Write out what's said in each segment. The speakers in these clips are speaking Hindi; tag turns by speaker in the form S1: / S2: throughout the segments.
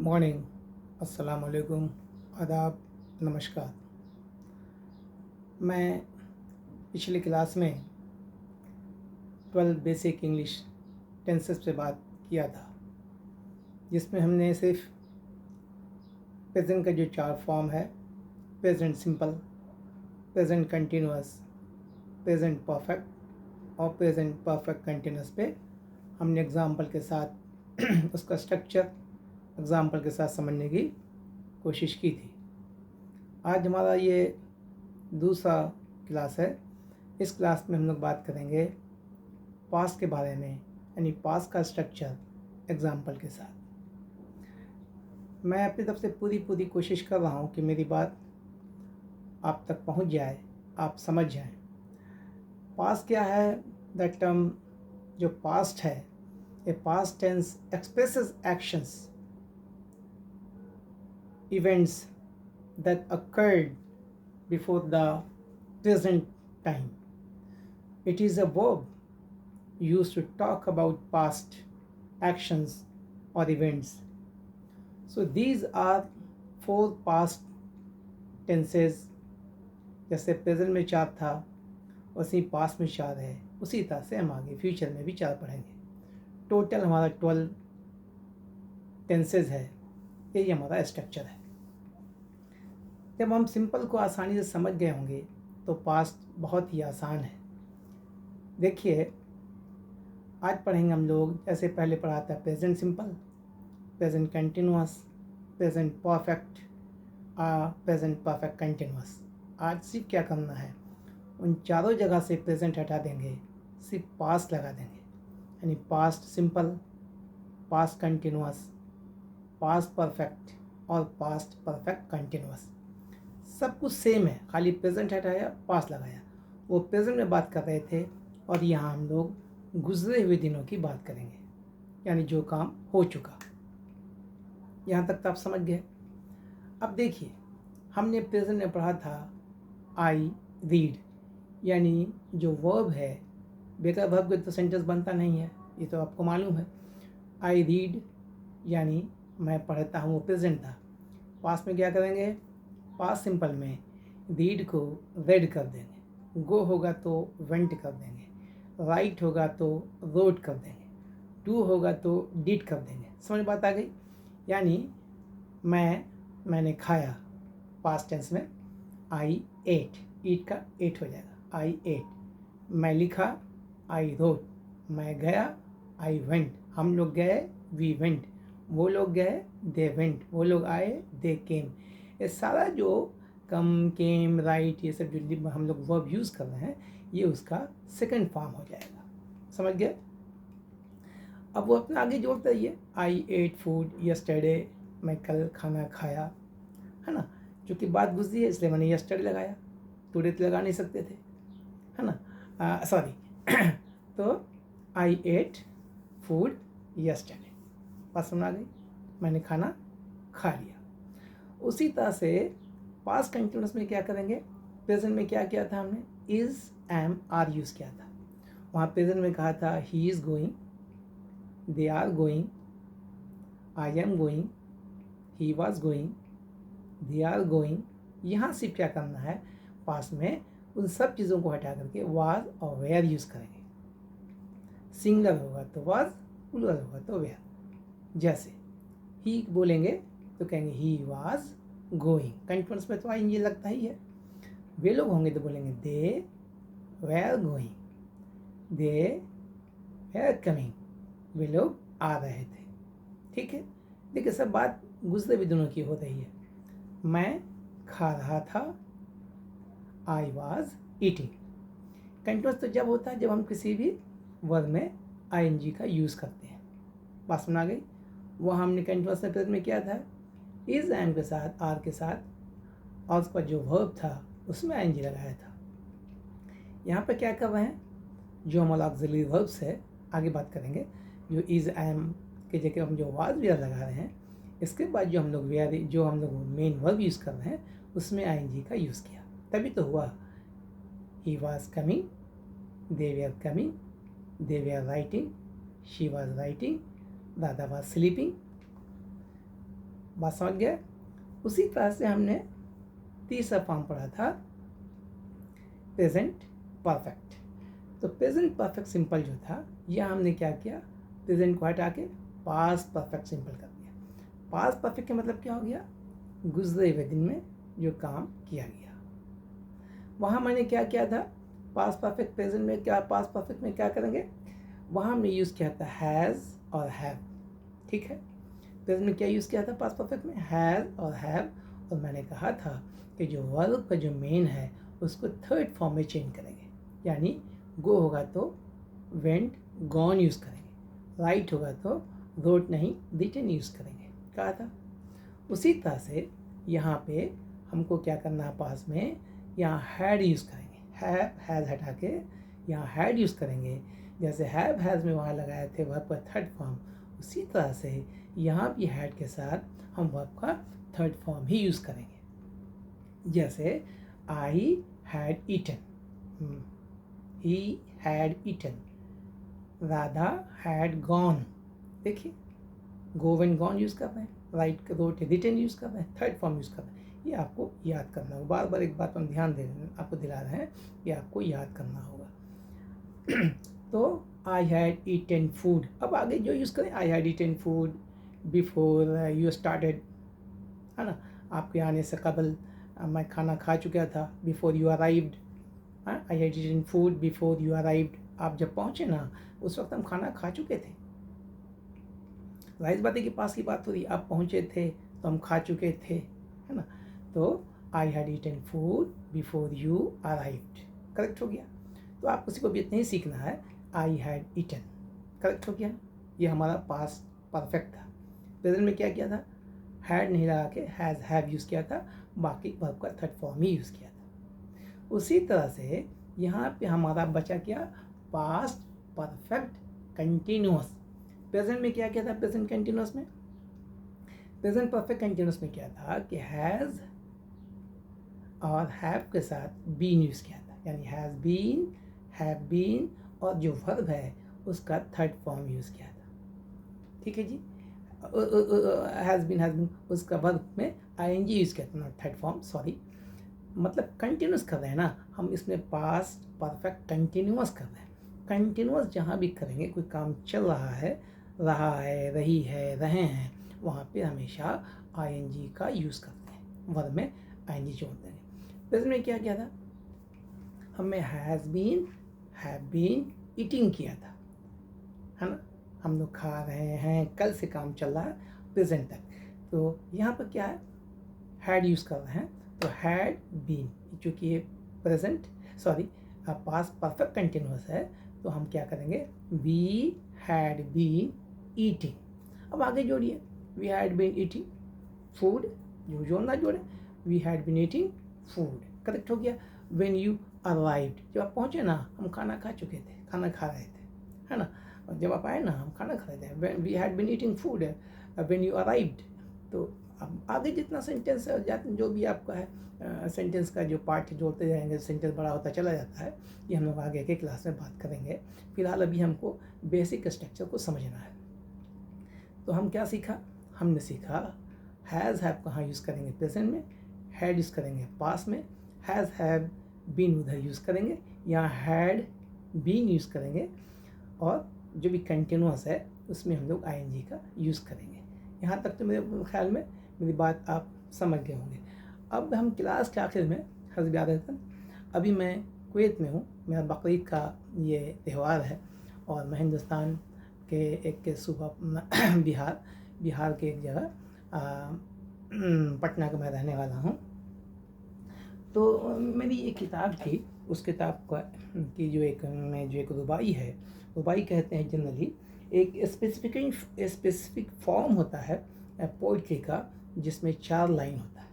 S1: मॉर्निंग, अस्सलाम वालेकुम, आदाब, नमस्कार। मैं पिछली क्लास में 12 बेसिक इंग्लिश टेंसेस पे बात किया था, जिसमें हमने सिर्फ प्रेजेंट का जो 4 फॉर्म है, present simple, present continuous, present perfect और प्रेजेंट परफेक्ट कंटिन्यूअस पे हमने एग्जाम्पल के साथ उसका स्ट्रक्चर एग्जाम्पल के साथ समझने की कोशिश की थी। आज हमारा ये दूसरा क्लास है। इस क्लास में हम लोग बात करेंगे पास्ट के बारे में, यानी पास्ट का स्ट्रक्चर एग्जाम्पल के साथ। मैं अपनी तरफ से पूरी कोशिश कर रहा हूँ कि मेरी बात आप तक पहुँच जाए, आप समझ जाएं। पास्ट क्या है? दैट टर्म जो पास्ट है, a past tense expresses actions, events that occurred before the present time. It is a verb used to talk about past actions or events. So these are 4 past tenses. जैसे प्रेजेंट में 4 था, वैसे पास्ट में 4 है, उसी तरह से हम आगे फ्यूचर में भी 4 पढ़ेंगे। टोटल हमारा 12 टेंसेज है। यही हमारा स्ट्रक्चर है। जब हम सिंपल को आसानी से समझ गए होंगे तो पास्ट बहुत ही आसान है। देखिए, आज पढ़ेंगे हम लोग, जैसे पहले पढ़ा था present simple, present continuous, present perfect, present perfect continuous. आज सिर्फ क्या करना है, उन चारों जगह से प्रेजेंट हटा देंगे, सिर्फ पास्ट लगा देंगे। यानी past simple, past continuous, past perfect और पास्ट परफेक्ट कंटिन्यूअस। सब कुछ सेम है, खाली प्रेजेंट हटाया, पास्ट लगाया। वो प्रेजेंट में बात कर रहे थे और यहाँ हम लोग गुजरे हुए दिनों की बात करेंगे, यानी जो काम हो चुका। यहाँ तक तो आप समझ गए। अब देखिए, हमने प्रेजेंट में पढ़ा था आई रीड, यानी जो वर्ब है, बगैर वर्ब के तो सेंटेंस बनता नहीं है, ये तो आपको मालूम है। आई रीड यानी मैं पढ़ता हूँ, वो प्रेजेंट था। पास्ट में क्या करेंगे? पास्ट सिंपल में रीड को रेड कर देंगे, गो होगा तो वेंट कर देंगे, राइट होगा तो रोट कर देंगे, डू होगा तो डिड कर देंगे। समझ बात आ गई? यानी मैंने खाया, पास्ट टेंस में आई एट, ईट का एट हो जाएगा, आई एट। मैं लिखा, आई रोट। मैं गया, आई वेंट। हम लोग गए, वी वेंट। वो लोग गए, दे वेंट। वो लोग आए, दे केम। ये सारा जो कम, केम, राइट, ये सब जो हम लोग वर्ब यूज़ कर रहे हैं, ये उसका सेकंड फॉर्म हो जाएगा। समझ गए? अब वो अपना आगे जोड़ता ही है, आई एट फूड यस्टरडे, मैं कल खाना खाया, है ना। क्योंकि बात गुजरी है इसलिए मैंने यस्टरडे लगाया, टुडे तो लगा नहीं सकते थे, है ना। सॉरी तो आई एट फूड यस्टरडे, बात समझ आ गई? मैंने खाना खा लिया। उसी तरह से पास्ट कंटिन्यूअस में क्या करेंगे? प्रेजेंट में क्या किया था हमने? इज, एम, आर यूज़ किया था। वहाँ प्रेजेंट में कहा था he is going, they are going, I am going, he was going, they are going. यहाँ सिर्फ क्या करना है, पास्ट में उन सब चीज़ों को हटा करके वाज और वेयर यूज़ करेंगे। सिंगल होगा तो वाज, प्लूरल होगा तो वेयर। जैसे ही बोलेंगे तो कहेंगे ही वाज गोइंग, कंटिन्यूअस में तो आई लगता ही है। वे लोग होंगे तो बोलेंगे they were going, they were coming, वे लोग आ रहे थे। ठीक है, देखिए सब बात गुजरे हुए दिनों की हो रही है। मैं खा रहा था, आई वाज ईटिंग। कंटिन्यूअस तो जब होता है जब हम किसी भी वर्ड में आईएनजी का यूज़ करते हैं। बात सुना गई? वह हमने कंटिन्यूअस में क्या था, इज, एम के साथ, आर के साथ, और उसका जो वर्ब था उसमें आईएनजी लगाया था। यहाँ पर क्या कर रहे हैं, जो हमारा ऑक्सिलरी वर्ब्स है, आगे बात करेंगे, जो इज, एम के जगह हम जो वाज वेयर लगा रहे हैं, इसके बाद जो हम लोग वेयर, जो हम लोग मेन वर्ब यूज़ कर रहे हैं, उसमें आईएनजी का यूज़ किया, तभी तो हुआ he was coming, they were coming, they were writing, she was writing, Dada was sleeping। बात समझ गए। उसी तरह से हमने तीसरा फॉर्म पढ़ा था प्रेजेंट परफेक्ट। तो प्रेजेंट परफेक्ट सिंपल जो था, यह हमने क्या किया, प्रेजेंट को हटा के पास्ट परफेक्ट सिंपल कर दिया। पास्ट परफेक्ट का मतलब क्या हो गया, गुजरे हुए दिन में जो काम किया गया। वहाँ मैंने क्या किया था, पास्ट परफेक्ट प्रेजेंट में क्या, पास्ट परफेक्ट में क्या करेंगे, वहाँ हमने यूज़ किया था हैज़ और हैव। ठीक है, प्रेजेंट में क्या यूज़ किया था पास्ट परफेक्ट में, हैज़ और हैव। और मैंने कहा था कि जो वर्ब का जो मेन है उसको थर्ड फॉर्म में चेंज करेंगे, यानी गो होगा तो वेंट गॉन यूज़ करेंगे, राइट होगा तो रोट नहीं रिटन यूज़ करेंगे, कहा था। उसी तरह से यहाँ पे हमको क्या करना है, पास में यहाँ हैड यूज़ करेंगे, हैव हैज़ हटा के यहाँ हैड यूज़ करेंगे। जैसे हैव हैज़ में वहाँ लगाए थे वर्ब का थर्ड फॉर्म, उसी तरह से यहाँ भी हैड के साथ हम वर्ब का थर्ड फॉर्म ही यूज़ करेंगे। जैसे I had eaten, he had eaten, Radha had gone। देखिए go and gone यूज़ कर रहे हैं, राइट रोट रिटन यूज़ कर रहे हैं, थर्ड फॉर्म यूज़ कर रहे हैं। ये आपको याद करना होगा, बार बार एक बात हम ध्यान दे रहे हैं, आपको दिला रहे हैं कि आपको याद करना होगा। तो आई हैड ईटन फूड, अब आगे जो यूज़ करें, I had eaten food before you started, है ना, आपके आने से कबल मैं खाना खा चुका था, before you arrived. I had eaten food before you arrived, आप जब पहुँचे ना उस वक्त हम खाना खा चुके थे। जाहिर बात है कि पास की बात हो रही, आप पहुँचे थे तो हम खा चुके थे, है ना। तो I had eaten food before you arrived, correct हो गया। तो आप किसी को भी इतना ही सीखना है, आई हैड ईटन, करेक्ट हो गया। ये हमारा पास्ट परफेक्ट था। प्रेजेंट में क्या किया था, हैड नहीं लगा के हैज़ हैव यूज़ किया था, बाकी वर्ब का थर्ड फॉर्म ही यूज़ किया था। उसी तरह से यहाँ पे हमारा बचा क्या, पास्ट परफेक्ट कंटिन्यूअस। प्रेजेंट में क्या किया था, प्रेजेंट कंटिन्यूअस में, प्रेजेंट परफेक्ट कंटिन्यूअस में क्या था कि हैज़ और हैव के साथ बीन यूज़ किया था, यानी हैज़ बीन, हैव बीन, और जो वर्ब है उसका थर्ड फॉर्म यूज़ किया था। ठीक है जी, हैज़ बीन उसका वर्ब में आईएनजी यूज़ किया था, नॉट थर्ड फॉर्म, सॉरी, मतलब कंटिन्यूस कर रहे हैं ना हम, इसमें पास्ट परफेक्ट कंटिन्यूस कर रहे हैं। कंटिन्यूस जहाँ भी करेंगे, कोई काम चल रहा है, रही है, रहे हैं, वहाँ पे हमेशा आईएनजी का यूज़ करते हैं, वर्ब में आईएनजी जोड़ देंगे। प्रेजेंट में क्या किया था, हमने has been, have been eating किया था, है ना, हम लोग खा रहे हैं, कल से काम चल रहा है प्रेजेंट तक। तो यहाँ पर क्या है, हैड यूज़ कर रहे हैं, तो हैड बीन, चूँकि ये present sorry past perfect continuous है, तो हम क्या करेंगे, वी हैड बीन ईटिंग। अब आगे जोड़िए, we had been eating food, जो जोड़ना जोड़े, we had been eating food, correct हो गया। व्हेन यू अराइव्ड, जब आप पहुँचे ना हम खाना खा चुके थे, खाना खा रहे थे, है ना, और जब आप आए ना हम खाना खा रहे थे, we had been eating food, when you arrived. तो अब आगे जितना सेंटेंस है, जो भी आपका है सेंटेंस का जो पार्ट जोड़ते जाएंगे, सेंटेंस बड़ा होता चला जाता है, ये हम लोग आगे के क्लास में बात करेंगे। फिलहाल अभी हमको बेसिक स्ट्रक्चर को समझना है। तो हम क्या सीखा, हमने सीखा हैज़ हैव कहाँ यूज़ करेंगे, प्रेजेंट में, हैड यूज़ करेंगे पास्ट में, हैज़ हैव बीन उधर यूज़ करेंगे, यहाँ हैड बीन यूज़ करेंगे, और जो भी कंटिन्यूस है उसमें हम लोग आईएनजी का यूज़ करेंगे। यहाँ तक तो मेरे ख्याल में मेरी बात आप समझ गए होंगे। अब हम क्लास के आखिर में हस्ब यादतन, अभी मैं कुवैत में हूँ, मेरा बकरीद का ये त्यौहार है, और मैं हिंदुस्तान के एक सूबा बिहार के एक जगह पटना का मैं रहने वाला हूँ। तो मेरी एक किताब थी, उस किताब का की जो एक रुबाई है, रुबाई कहते हैं जनरली एक स्पेसिफिक फॉर्म होता है पोइट्री का, जिसमें 4 लाइन होता है।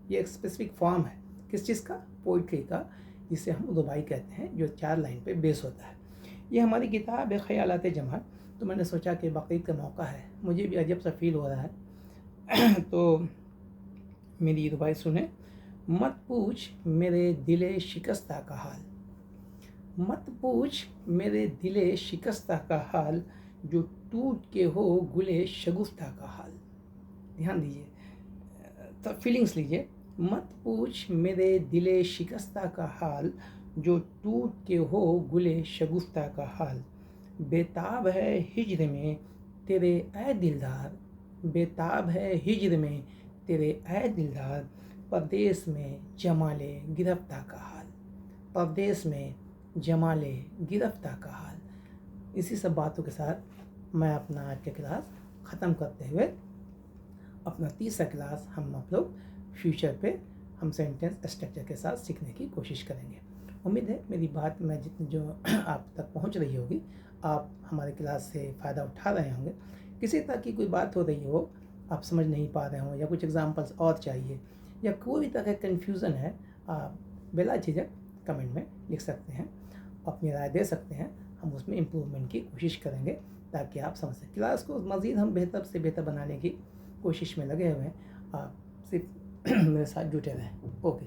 S1: ये एक स्पेसिफिक फॉर्म है किस चीज़ का, पोइट्री का, जिसे हम रुबाई कहते हैं, जो 4 लाइन पे बेस होता है। ये हमारी किताब है ख़यालात जमा। तो मैंने सोचा कि बकरीद का मौका है, मुझे भी अजब सा फील हो रहा है तो मेरी रुबाई सुने। मत पूछ मेरे दिले शिकस्ता का हाल, मत पूछ मेरे दिले शिकस्ता का हाल, जो टूट के हो गुले शगुफ्ता का हाल। ध्यान दीजिए, तो फीलिंग्स लीजिए। मत पूछ मेरे दिले शिकस्ता का हाल, जो टूट के हो गुले शगुफ्ता का हाल। बेताब है हिज्र में तेरे ऐ दिलदार, बेताब है हिज्र में तेरे ऐ दिलदार। परदेस में जमाले गिरफ्ता का हाल, परदेस में जमाले गिरफ्ता का हाल। इसी सब बातों के साथ मैं अपना आज का क्लास ख़त्म करते हुए अपना तीसरा क्लास हम आप लोग फ्यूचर पे हम सेंटेंस स्ट्रक्चर के साथ सीखने की कोशिश करेंगे। उम्मीद है मेरी बात मैं जितनी जो आप तक पहुंच रही होगी, आप हमारे क्लास से फ़ायदा उठा रहे होंगे। किसी तरह की कोई बात हो रही हो, आप समझ नहीं पा रहे हो या कुछ एग्जांपल्स और चाहिए या कोई भी तरह का कन्फ्यूज़न है, आप बिला झिझक कमेंट में लिख सकते हैं, अपनी राय दे सकते हैं। हम उसमें इम्प्रूवमेंट की कोशिश करेंगे ताकि आप समझ सकें। क्लास को मज़ीद हम बेहतर से बेहतर बनाने की कोशिश में लगे हुए हैं। आप सिर्फ मेरे साथ जुटे रहें। ओके।